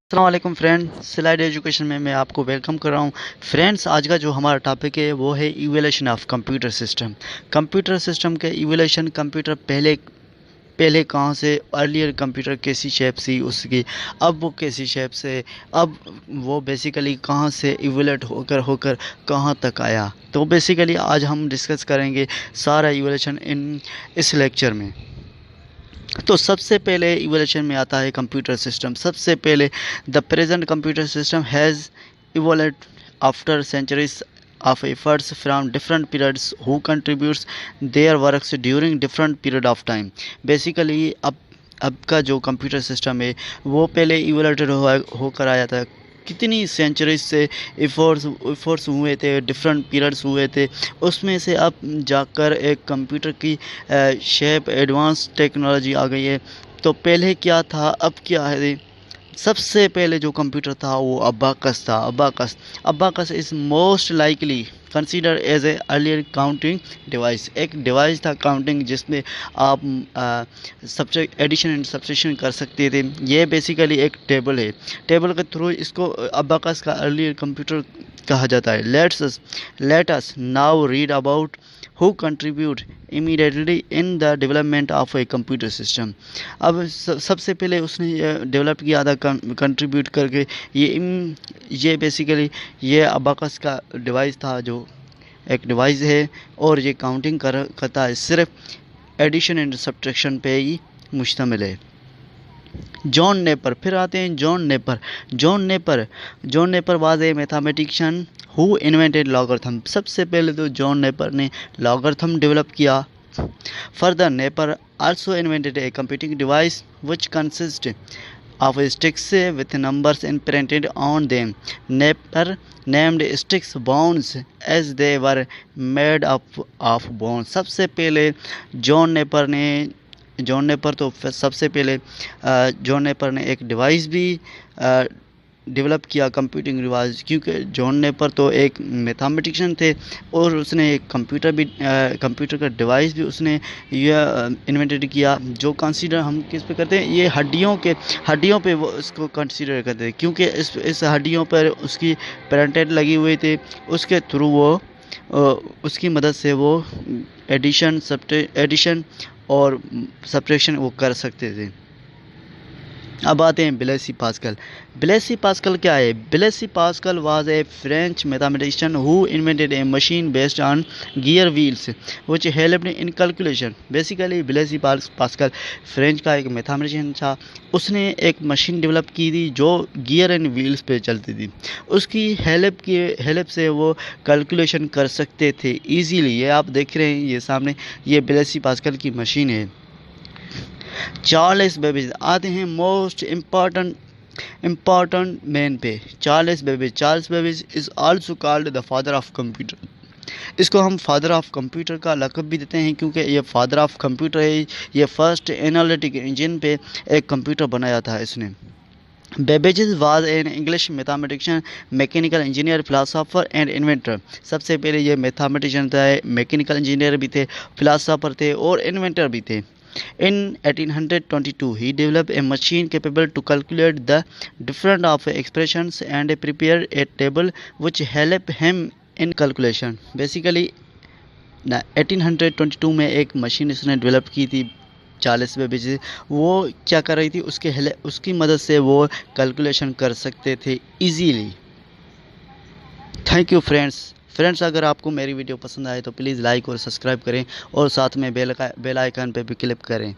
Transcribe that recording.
अस्सलाम वालेकुम friends, slide education में मैं आपको वेलकम कर रहा हूँ। फ्रेंड्स, आज का जो हमारा टॉपिक है वो है evolution of computer system. Computer system के इवोल्यूशन, कंप्यूटर पहले पहले कहाँ से, अर्लियर कंप्यूटर कैसी शेप थी उसकी, अब वो कैसी शेप से, अब वो बेसिकली कहाँ से इवोल्यूट होकर होकर कहाँ तक आया। तो बेसिकली आज हम डिस्कस करेंगे सारा इवोल्यूशन इन इस लेक्चर में। तो सबसे पहले इवोल्यूशन में आता है कंप्यूटर सिस्टम। सबसे पहले the present computer system has evolved after centuries of efforts from different periods who contributes their works during different period of time। Basically अब का जो कंप्यूटर सिस्टम है वो पहले इवोल्यूटेड होकर आया था। कितनी सेंचुरीज से एफर्ट्स हुए थे, डिफरेंट पीरियड्स हुए थे, उसमें से अब जाकर एक कंप्यूटर की शेप एडवांस टेक्नोलॉजी आ गई है। तो पहले क्या था, अब क्या है। सबसे पहले जो कंप्यूटर था वो अबाकस था। Abacus is most likely consider as a earlier counting device. एक डिवाइस था काउंटिंग जिसमें आप सब्ट्रैक्ट, एडिशन एंड सब्ट्रैक्शन कर सकते थे। ये बेसिकली एक टेबल है। टेबल के थ्रू इसको अबाकस का अर्लियर कंप्यूटर कहा जाता है। Let us now read about who contribute immediately in the development of a computer system। अब सबसे पहले उसने डेवलप किया था कंट्रीब्यूट करके ये बेसिकली ये अबाकस का डिवाइस था, जो एक डिवाइस है और ये काउंटिंग करता है, सिर्फ एडिशन एंड सब्ट्रैक्शन पे ही मुश्तमिल है। जॉन नेपर, फिर आते हैं John Napier was a mathematician who invented logarithm. सबसे पहले तो जॉन नेपर ने लॉगरिथम डेवलप किया। Further Napier also invented a computing device which consist of sticks with numbers imprinted on them। Napier named sticks bones as they were made up of bones। सबसे पहले John नेपर तो सबसे पहले John Napier ने एक device भी develop किया, computing device, क्योंकि जॉन नेपर तो एक मैथमेटिशियन थे और उसने एक कंप्यूटर का डिवाइस भी उसने यह इन्वेंटेड किया, जो कंसीडर हम किस पे करते हैं, ये हड्डियों पे वो इसको कंसीडर करते हैं, क्योंकि इस हड्डियों पर उसकी पेरेंटेड लगी हुई थी। उसके थ्रू वो उसकी मदद से वो एडिशन और सब्ट्रैक्शन वो कर सकते थे। अब आते हैं ब्लेसी पास्कल क्या है। Blaise Pascal was a French mathematician who invented a machine based on gear wheels which helped in calculation. Basically Blaise Pascal French का एक मैथमेटिशियन था। उसने एक मशीन डेवलप की थी जो गियर एंड व्हील्स पे चलती थी। उसकी हेल्प से वो कैलकुलेशन कर सकते थे ईजीली। ये आप देख रहे हैं, ये सामने ये ब्लेसी पास्कल की मशीन है। चार्ल्स बेबेज आते हैं मोस्ट इम्पॉर्टेंट मैन पे। Charles Babbage is also called the father of computer. इसको हम फादर ऑफ कंप्यूटर का लक़ब भी देते हैं, क्योंकि ये फादर ऑफ कंप्यूटर है। ये फर्स्ट एनालिटिक इंजन पे एक कंप्यूटर बनाया था इसने। Babbage was an English mathematician, mechanical engineer, philosopher and inventor. सबसे पहले ये मैथमेटिशियन था, मैकेनिकल इंजीनियर भी थे, फिलासफर थे और इन्वेंटर भी थे। In 1822, he developed a machine capable to calculate the difference of expressions and prepared a table which helped him in calculation। Basically 1822 में एक मशीन इसने डेवलप की थी चार्ल्स बेबेज। वो क्या कर रही थी, उसकी मदद से वो कैलकुलेशन कर सकते थे इजीली। थैंक यू फ्रेंड्स, अगर आपको मेरी वीडियो पसंद आए तो प्लीज़ लाइक और सब्सक्राइब करें और साथ में बेल आइकन पे भी क्लिक करें।